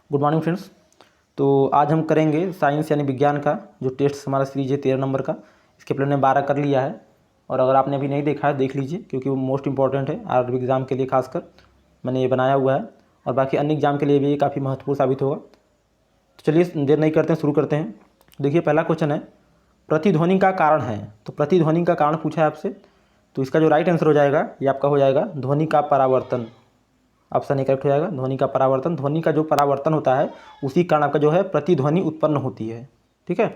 Good morning friends. तो आज हम करेंगे साइंस यानी विज्ञान का जो टेस्ट हमारा सीरीज है 13 नंबर का। इसके पहले हमने 12 कर लिया है और अगर आपने अभी नहीं देखा है देख लीजिए, क्योंकि वो मोस्ट इंपॉर्टेंट है आर्मी एग्ज़ाम के लिए खासकर मैंने ये बनाया हुआ है और बाकी अन्य एग्जाम के लिए भी ये काफ़ी महत्वपूर्ण साबित होगा। तो चलिए देर नहीं करते हैं, शुरू करते हैं। देखिए पहला क्वेश्चन है, प्रतिध्वनि का कारण है। तो प्रतिध्वनि का कारण पूछा है आपसे, तो इसका जो राइट आंसर हो जाएगा ये आपका हो जाएगा ध्वनि का परावर्तन। ऑप्शन ए करेक्ट हो जाएगा, ध्वनि का परावर्तन। ध्वनि का जो परावर्तन होता है उसी कारण आपका जो है प्रतिध्वनि उत्पन्न होती है। ठीक है,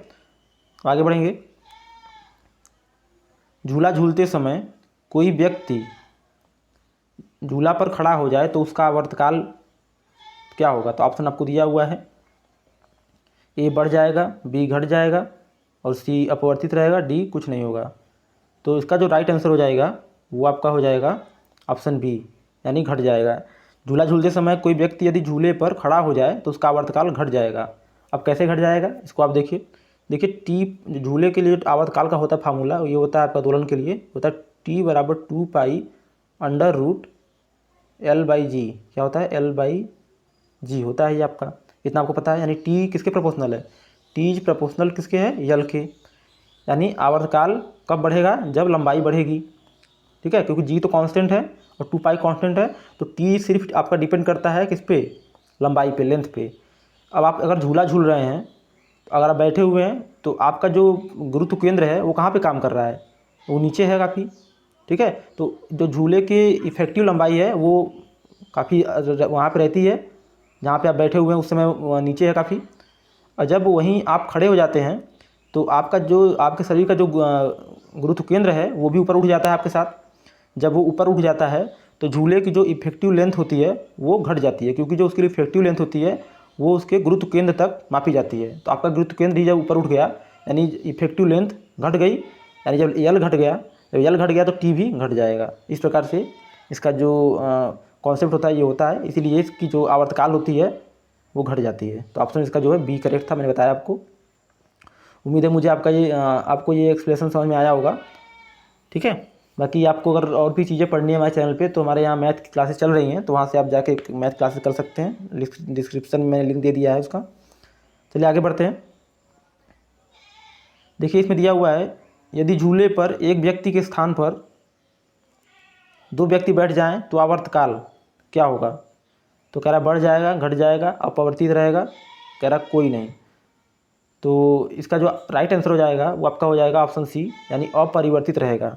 आगे बढ़ेंगे। झूला झूलते समय कोई व्यक्ति झूला पर खड़ा हो जाए तो उसका आवर्तकाल क्या होगा? तो ऑप्शन आपको दिया हुआ है, ए बढ़ जाएगा, बी घट जाएगा और सी अपवर्तित रहेगा, डी कुछ नहीं होगा। तो इसका जो राइट आंसर हो जाएगा वो आपका हो जाएगा ऑप्शन बी, यानी घट जाएगा। झूला झूलते समय कोई व्यक्ति यदि झूले पर खड़ा हो जाए तो उसका आवर्तकाल घट जाएगा। अब कैसे घट जाएगा इसको आप देखिए। टी झूले के लिए आवर्तकाल का होता है फार्मूला, ये होता है आपका दोलन के लिए होता है टी बराबर 2 pi under root L by G. क्या होता है? एल बाई जी होता है ये आपका, इतना आपको पता है। यानी टी किसके प्रोपोर्शनल है? टी इज प्रोपोर्शनल किसके है? यल के। यानी आवर्तकाल कब बढ़ेगा? जब लंबाई बढ़ेगी। ठीक है, क्योंकि जी तो कांस्टेंट है और 2 पाई कांस्टेंट है, तो टी सिर्फ आपका डिपेंड करता है किस पे? लंबाई पे, लेंथ पे। अब आप अगर झूला झूल रहे हैं, अगर आप बैठे हुए हैं तो आपका जो गुरुत्व केंद्र है वो कहाँ पे काम कर रहा है? वो नीचे है काफ़ी। ठीक है, तो जो झूले की इफेक्टिव लंबाई है वो काफ़ी वहाँ पे रहती है जहाँ पे आप बैठे हुए हैं, उस समय नीचे है काफ़ी। और जब वहीं आप खड़े हो जाते हैं तो आपका जो आपके शरीर का जो गुरुत्व केंद्र है वो भी ऊपर उठ जाता है आपके साथ। जब वो ऊपर उठ जाता है तो झूले की जो इफेक्टिव लेंथ होती है वो घट जाती है, क्योंकि जो उसकी इफेक्टिव लेंथ होती है वो उसके गुरुत्व केंद्र तक मापी जाती है। तो आपका गुरुत्व केंद्र ही जब ऊपर उठ गया यानी इफेक्टिव लेंथ घट गई, यानी जब यल घट गया, जब यल घट गया तो टी भी घट जाएगा। इस प्रकार से इसका जो कॉन्सेप्ट होता है ये होता है, इसीलिए इसकी जो आवर्तकाल होती है वो घट जाती है। तो ऑप्शन इसका जो है बी करेक्ट था, मैंने बताया आपको। उम्मीद है मुझे आपको ये एक्सप्लेनेशन समझ में आया होगा। ठीक है, बाकी आपको अगर और भी चीज़ें पढ़नी है हमारे चैनल पे तो हमारे यहाँ मैथ की क्लासेस चल रही हैं, तो वहाँ से आप जाके मैथ क्लासेस कर सकते हैं। डिस्क्रिप्शन में मैंने लिंक दे दिया है उसका। चलिए आगे बढ़ते हैं। देखिए इसमें दिया हुआ है, यदि झूले पर एक व्यक्ति के स्थान पर 2 व्यक्ति बैठ जाएं तो आवर्तकाल क्या होगा? तो कह रहा बढ़ जाएगा, घट जाएगा, अपवर्तित रहेगा, कह रहा कोई नहीं। तो इसका जो राइट आंसर हो जाएगा वो आपका हो जाएगा ऑप्शन सी, यानी अपरिवर्तित रहेगा।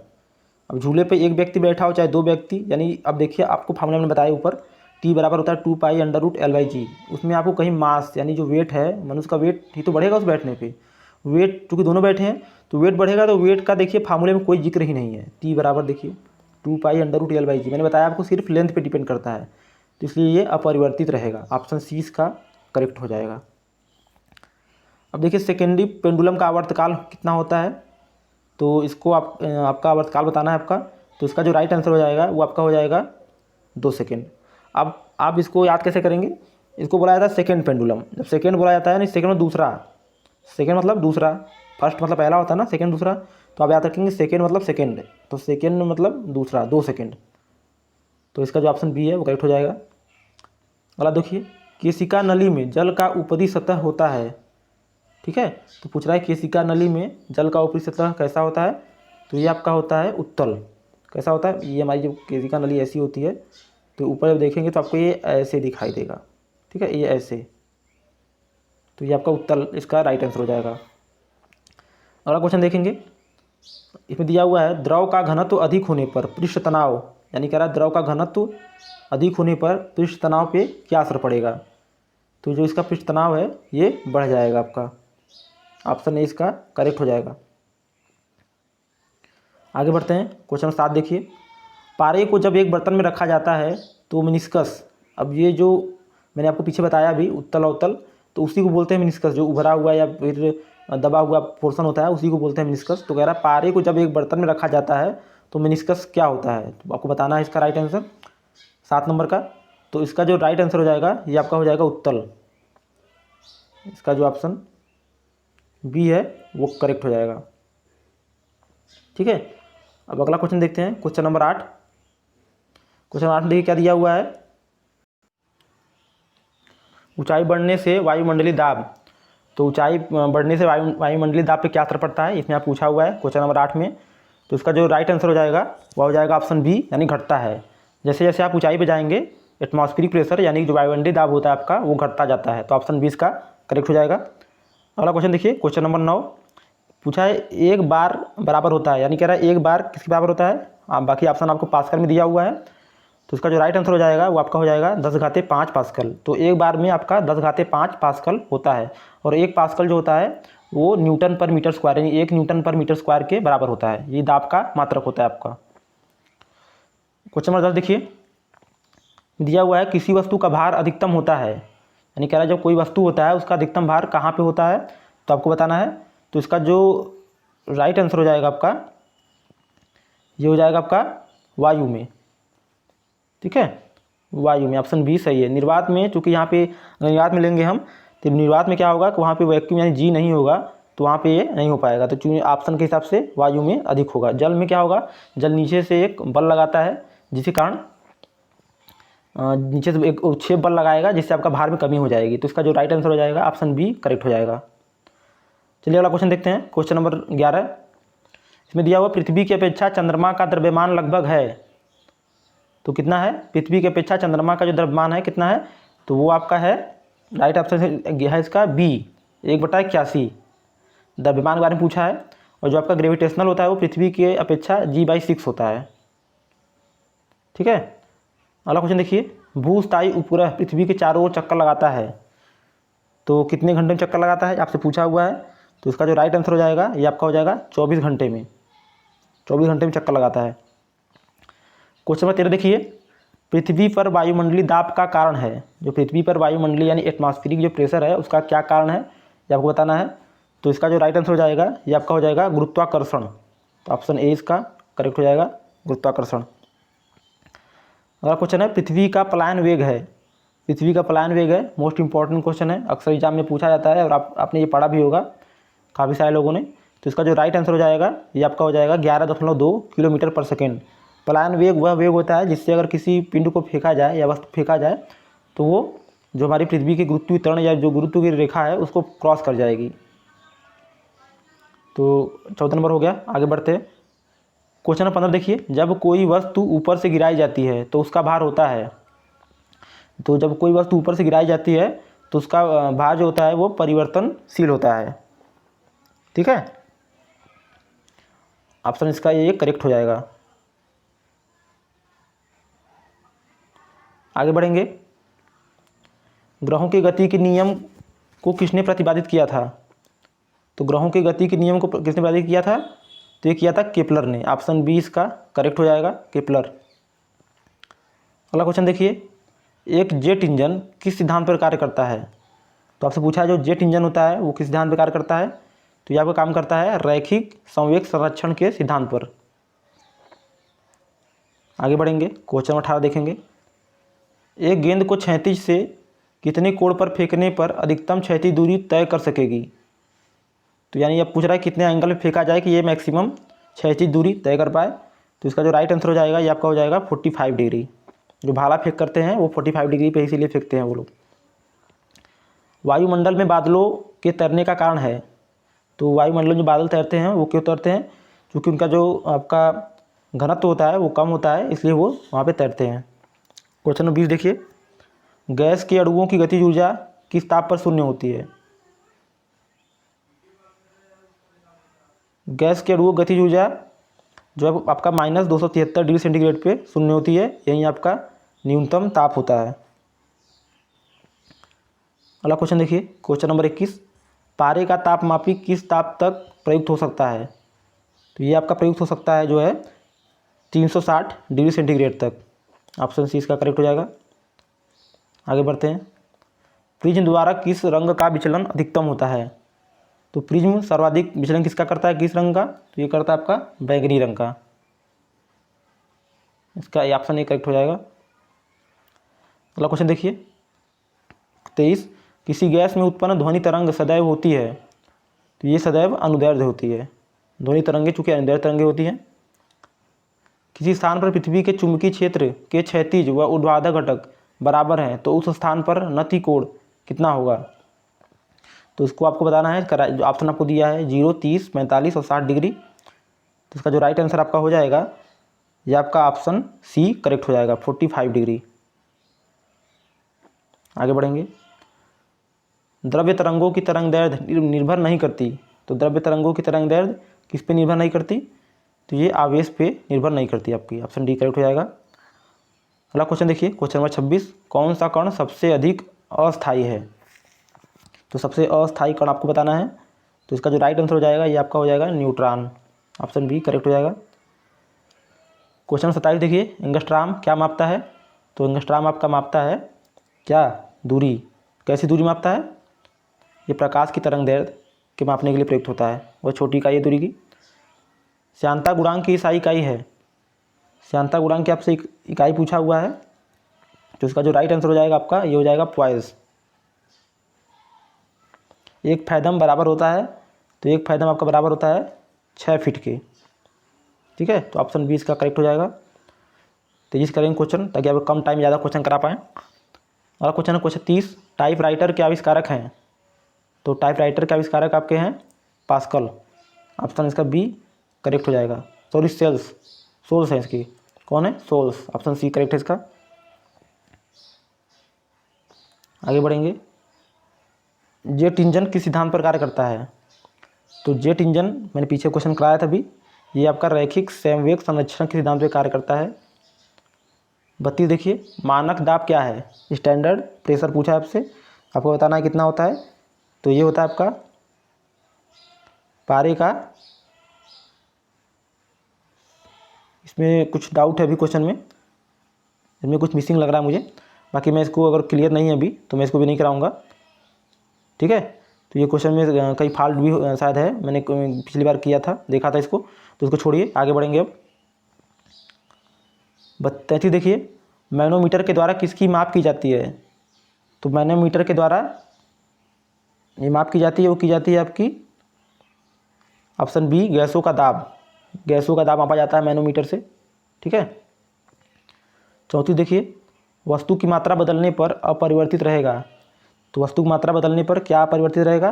अब झूले पे एक व्यक्ति बैठा हो चाहे 2 व्यक्ति, यानी अब देखिए आपको फार्मूला में बताया ऊपर टी बराबर होता है 2 pi under root L by G. उसमें आपको कहीं मास यानी जो वेट है, मनुष्य का वेट ही तो बढ़ेगा उस बैठने पे। वेट चूँकि दोनों बैठे हैं तो वेट बढ़ेगा, तो वेट का देखिए फार्मूले में कोई जिक्र ही नहीं है। टी बराबर देखिए 2 pi under root L by G, मैंने बताया आपको सिर्फ लेंथ पे डिपेंड करता है, तो इसलिए ये अपरिवर्तित रहेगा। ऑप्शन सी इसका करेक्ट हो जाएगा। अब देखिए सेकेंडरी पेंडुलम का आवर्तकाल कितना होता है, तो इसको आपका आवर्तकाल बताना है आपका। तो इसका जो राइट आंसर हो जाएगा वो आपका हो जाएगा 2 सेकेंड। अब आप इसको याद कैसे करेंगे? इसको बोला जाता है सेकेंड पेंडुलम। जब सेकेंड बोला जाता है ना, सेकेंड में दूसरा, सेकेंड मतलब दूसरा, फर्स्ट मतलब पहला होता है ना, सेकेंड दूसरा, तो आप याद रखेंगे सेकेंड मतलब सेकेंड, तो सेकेंड मतलब दूसरा, 2 सेकेंड। तो इसका जो ऑप्शन बी है वो करेक्ट हो जाएगा। अगला देखिए, केशिका नली में जल का ऊपरी सतह होता है। ठीक है, तो पूछ रहा है केशिका नली में जल का ऊपरी सतह कैसा होता है? तो ये आपका होता है उत्तल। कैसा होता है? ये हमारी जो केशिका नली ऐसी होती है, तो ऊपर जब देखेंगे तो आपको ये ऐसे दिखाई देगा। ठीक है, ये ऐसे, तो ये आपका उत्तल इसका राइट आंसर हो जाएगा। अगला क्वेश्चन देखेंगे, इसमें दिया हुआ है द्रव का घनत्व अधिक होने पर पृष्ठ तनाव, यानी कह रहा है द्रव का घनत्व अधिक होने पर पृष्ठ तनाव पे क्या असर पड़ेगा? तो जो इसका पृष्ठ तनाव है ये बढ़ जाएगा आपका। ऑप्शन ए इसका करेक्ट हो जाएगा। आगे बढ़ते हैं, क्वेश्चन 7 देखिए, पारे को जब एक बर्तन में रखा जाता है तो मिनिस्कस, अब ये जो मैंने आपको पीछे बताया अभी उत्तल अवतल, तो उसी को बोलते हैं मिनिस्कस। जो उभरा हुआ या फिर दबा हुआ पोर्शन होता है उसी को बोलते हैं मिनिस्कस। तो कह रहा है पारे को जब एक बर्तन में रखा जाता है तो मिनिस्कस क्या होता है? तो आपको बताना है इसका राइट आंसर 7 नंबर का। तो इसका जो राइट आंसर हो जाएगा ये आपका हो जाएगा उत्तल। इसका जो ऑप्शन बी है वो करेक्ट हो जाएगा। ठीक है, अब अगला क्वेश्चन देखते हैं, क्वेश्चन नंबर 8। क्वेश्चन 8 देखिए क्या दिया हुआ है, ऊंचाई बढ़ने से वायुमंडलीय दाब, तो ऊंचाई बढ़ने से वायुमंडलीय दाब पे क्या असर पड़ता है, इसमें आप पूछा हुआ है क्वेश्चन नंबर 8 में। तो इसका जो राइट आंसर हो जाएगा वह हो जाएगा ऑप्शन बी, यानी घटता है। जैसे जैसे आप ऊंचाई पे जाएंगे एटमॉस्फेरिक प्रेशर यानी जो वायुमंडलीय दाब होता है आपका वो घटता जाता है। तो ऑप्शन बी इसका करेक्ट हो जाएगा। अगला क्वेश्चन देखिए, क्वेश्चन नंबर 9 पूछा है एक बार बराबर होता है, यानी कह रहा है एक बार किसके बराबर होता है। बाकी ऑप्शन आपको पास्कल में दिया हुआ है। तो इसका जो राइट आंसर हो जाएगा वो आपका हो जाएगा 10⁻5 पास्कल। तो एक बार में आपका 10⁻5 पास्कल होता है, और एक पास्कल जो होता है वो न्यूटन पर मीटर स्क्वायर यानी 1 न्यूटन पर मीटर स्क्वायर के बराबर होता है। ये दाब का मात्रक होता है आपका। क्वेश्चन नंबर 10 देखिए, दिया हुआ है किसी वस्तु का भार अधिकतम होता है, यानी कह रहा है जब कोई वस्तु होता है उसका अधिकतम भार कहाँ पे होता है, तो आपको बताना है। तो इसका जो राइट आंसर हो जाएगा आपका ये हो जाएगा आपका वायु में। ठीक है, वायु में ऑप्शन बी सही है। निर्वात में, चूँकि यहाँ पे निर्वात में लेंगे हम, तो निर्वात में क्या होगा कि वहाँ पे वैक्यूम यानी जी नहीं होगा, तो वहाँ पे ये नहीं हो पाएगा। तो चूँकि ऑप्शन के हिसाब से वायु में अधिक होगा। जल में क्या होगा, जल नीचे से एक बल लगाता है जिसके कारण नीचे से एक छेद बल लगाएगा जिससे आपका भार में कमी हो जाएगी। तो इसका जो राइट आंसर हो जाएगा ऑप्शन बी करेक्ट हो जाएगा। चलिए अगला क्वेश्चन देखते हैं, क्वेश्चन नंबर 11। इसमें दिया हुआ पृथ्वी की अपेक्षा चंद्रमा का द्रव्यमान लगभग है, तो कितना है, पृथ्वी की अपेक्षा चंद्रमा का जो द्रव्यमान है कितना है, तो वो आपका है राइट ऑप्शन है इसका बी 1/81। द्रव्यमान के बारे में पूछा है, और जो आपका ग्रेविटेशनल होता है वो पृथ्वी की अपेक्षा g/6 होता है। ठीक है, अगला क्वेश्चन देखिए, भूस्थायी उपग्रह पृथ्वी के चारों ओर चक्कर लगाता है, तो कितने घंटे में चक्कर लगाता है आपसे पूछा हुआ है। तो इसका जो राइट आंसर हो जाएगा ये आपका हो जाएगा 24 घंटे में, 24 घंटे में चक्कर लगाता है। क्वेश्चन नंबर 13 देखिए, पृथ्वी पर वायुमंडलीय दाब का कारण है, जो पृथ्वी पर वायुमंडलीय यानी एटमॉस्फेरिक जो प्रेशर है उसका क्या कारण है ये आपको बताना है। तो इसका जो राइट आंसर हो जाएगा ये आपका हो जाएगा गुरुत्वाकर्षण। तो ऑप्शन ए इसका करेक्ट हो जाएगा, गुरुत्वाकर्षण। अगला क्वेश्चन है, पृथ्वी का पलायन वेग है, पृथ्वी का पलायन वेग है, मोस्ट इंपॉर्टेंट क्वेश्चन है, अक्सर एग्जाम में पूछा जाता है और आपने ये पढ़ा भी होगा काफ़ी सारे लोगों ने। तो इसका जो राइट आंसर हो जाएगा ये आपका हो जाएगा 11.2 किलोमीटर पर सेकेंड। पलायन वेग वह वेग होता है जिससे अगर किसी पिंड को फेंका जाए या वस्तु फेंका जाए तो वो जो हमारी पृथ्वी की गुरुत्वीय त्वरण या जो गुरुत्व की रेखा है उसको क्रॉस कर जाएगी। तो 14 नंबर हो गया, आगे बढ़ते हैं। क्वेश्चन नंबर 15 देखिए, जब कोई वस्तु ऊपर से गिराई जाती है तो उसका भार होता है, तो जब कोई वस्तु ऊपर से गिराई जाती है तो उसका भार जो होता है वो परिवर्तनशील होता है। ठीक है, ऑप्शन इसका ये करेक्ट हो जाएगा। आगे बढ़ेंगे, ग्रहों की गति के नियम को किसने प्रतिपादित किया था, तो ग्रहों की गति के नियम को किसने प्रतिपादित किया था, तो ये किया था केपलर ने। ऑप्शन बी इसका करेक्ट हो जाएगा, केपलर। अगला क्वेश्चन देखिए, एक जेट इंजन किस सिद्धांत पर कार्य करता है, तो आपसे पूछा है जो जेट इंजन होता है वो किस सिद्धांत पर कार्य करता है, तो ये आपका काम करता है रैखिक संवेग संरक्षण के सिद्धांत पर। आगे बढ़ेंगे, क्वेश्चन नंबर 18 देखेंगे, एक गेंद को क्षैतिज से कितने कोण पर फेंकने पर अधिकतम क्षैतिज दूरी तय कर सकेगी, तो यानी अब पूछ रहा है कितने एंगल में फेंका जाए कि ये मैक्सिमम क्षैतिज दूरी तय कर पाए। तो इसका जो राइट आंसर हो जाएगा ये आपका हो जाएगा 45 डिग्री। जो भाला फेंक करते हैं वो 45 डिग्री पे इसीलिए फेंकते हैं वो लोग। वायुमंडल में बादलों के तैरने का कारण है, तो वायुमंडल में जो बादल तैरते हैं वो क्यों तैरते हैं, क्योंकि उनका जो आपका घनत्व होता है वो कम होता है, इसलिए वो वहाँ पे तैरते हैं। क्वेश्चन नंबर 20 देखिए, गैस के अणुओं की गतिज ऊर्जा किस ताप पर शून्य होती है, गैस के अणुओं गतिज ऊर्जा जो आपका -273 डिग्री सेंटीग्रेड पे शून्य होती है, यही आपका न्यूनतम ताप होता है। अगला क्वेश्चन देखिए, क्वेश्चन नंबर 21, पारे का तापमापी किस ताप तक प्रयुक्त हो सकता है, तो ये आपका प्रयुक्त हो सकता है जो है 360 डिग्री सेंटीग्रेड तक। ऑप्शन सी इसका करेक्ट हो जाएगा। आगे बढ़ते हैं, प्रिज्म द्वारा किस रंग का विचलन अधिकतम होता है, तो प्रिज्म सर्वाधिक विचलन किसका करता है, किस रंग का, तो ये करता है आपका बैंगनी रंग का। इसका ऑप्शन ए करेक्ट हो जाएगा। अगला क्वेश्चन देखिए 23, किसी गैस में उत्पन्न ध्वनि तरंग सदैव होती है, तो ये सदैव अनुदैर्ध्य होती है। ध्वनि तरंगें चूँकि अनुदैर्ध्य तरंगें होती हैं। किसी स्थान पर पृथ्वी के चुंबकीय क्षेत्र के क्षैतिज व ऊर्ध्वाधर घटक बराबर हैं तो उस स्थान पर नति कोण कितना होगा। तो इसको आपको बताना है, जो ऑप्शन आपको दिया है 0, 30, 45 और 60 डिग्री। तो इसका जो राइट आंसर आपका हो जाएगा, ये आपका ऑप्शन सी करेक्ट हो जाएगा, 45 डिग्री। आगे बढ़ेंगे। द्रव्य तरंगों की तरंग दैर्ध्य निर्भर नहीं करती। तो द्रव्य तरंगों की तरंग दैर्ध्य किस पे निर्भर नहीं करती, तो ये आवेश पे निर्भर नहीं करती आपकी, ऑप्शन डी करेक्ट हो जाएगा। अगला क्वेश्चन देखिए, क्वेश्चन नंबर 26, कौन सा कण सबसे अधिक अस्थायी है। तो सबसे अस्थायी कण आपको बताना है। तो इसका जो राइट आंसर हो जाएगा, ये आपका हो जाएगा न्यूट्रॉन, ऑप्शन बी करेक्ट हो जाएगा। क्वेश्चन 27 देखिए, एंगस्ट्राम क्या मापता है। तो एंगस्ट्राम आपका मापता है क्या, दूरी। कैसी दूरी मापता है, ये प्रकाश की तरंग दैर्ध्य के मापने के लिए प्रयुक्त होता है, वह छोटी इकाई है दूरी की। श्यानता गुणांक की SI इकाई है। श्यानता गुणांक की आपसे इकाई पूछा हुआ है, तो इसका जो राइट आंसर हो जाएगा आपका, ये हो जाएगा पॉइस। एक फैदम बराबर होता है, तो एक फैदम आपका बराबर होता है 6 फीट के। ठीक है, तो ऑप्शन बी इसका करेक्ट हो जाएगा। तेजी से करेंगे क्वेश्चन, ताकि आप कम टाइम ज़्यादा क्वेश्चन करा पाएँ। और क्वेश्चन है क्वेश्चन 30, टाइप राइटर के आविष्कारक हैं। तो टाइप राइटर के आविष्कारक आपके हैं पास्कल, ऑप्शन इसका बी करेक्ट हो जाएगा। सॉरी, सोल्स है इसकी, कौन है, सोल्स, ऑप्शन सी करेक्ट है इसका। आगे बढ़ेंगे। जेट इंजन किस सिद्धांत पर कार्य करता है। तो जेट इंजन मैंने पीछे क्वेश्चन कराया था अभी, ये आपका रैखिक समवेग संरक्षण के सिद्धांत पर कार्य करता है। 32 देखिए, मानक दाब क्या है। स्टैंडर्ड प्रेशर पूछा है आपसे, आपको बताना है कितना होता है। तो ये होता है आपका पारे का, इसमें कुछ डाउट है अभी क्वेश्चन में, इसमें कुछ मिसिंग लग रहा है मुझे। बाकी मैं इसको अगर क्लियर नहीं है अभी, तो मैं इसको भी नहीं कराऊंगा। ठीक है, तो ये क्वेश्चन में कई फॉल्ट भी शायद है, मैंने पिछली बार किया था, देखा था इसको, तो इसको छोड़िए, आगे बढ़ेंगे अब। 33 देखिए, मैनोमीटर के द्वारा किसकी माप की जाती है। तो मैनोमीटर के द्वारा ये माप की जाती है, वो की जाती है आपकी ऑप्शन बी गैसों का दाब। गैसों का दाब मापा जाता है मैनोमीटर से। ठीक है। 34 देखिए, वस्तु की मात्रा बदलने पर अपरिवर्तित रहेगा। तो वस्तु की मात्रा बदलने पर क्या अपरिवर्तित रहेगा,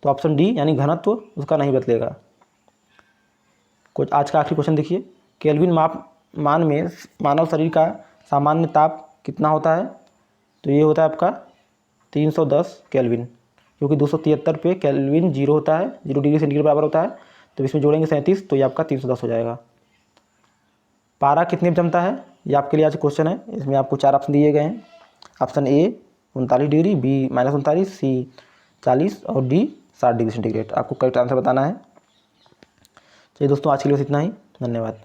तो ऑप्शन डी यानी घनत्व उसका नहीं बदलेगा। कुछ आज का आखिरी क्वेश्चन देखिए, केल्विन मान में मानव शरीर का सामान्य ताप कितना होता है। तो ये होता है आपका 310 केल्विन, क्योंकि 273 पे केल्विन 0 होता है, 0 डिग्री सेंटीग्रेड बराबर होता है। तो इसमें जोड़ेंगे 37, तो ये आपका 310 हो जाएगा। पारा कितने में जमता है, ये आपके लिए आज क्वेश्चन है। इसमें आपको 4 ऑप्शन दिए गए हैं, ऑप्शन ए 39 डिग्री, बी -39, सी 40 और डी 60 डिग्री सेंटीग्रेड। आपको करेक्ट आंसर बताना है। चलिए दोस्तों, आज के लिए बस इतना ही, धन्यवाद।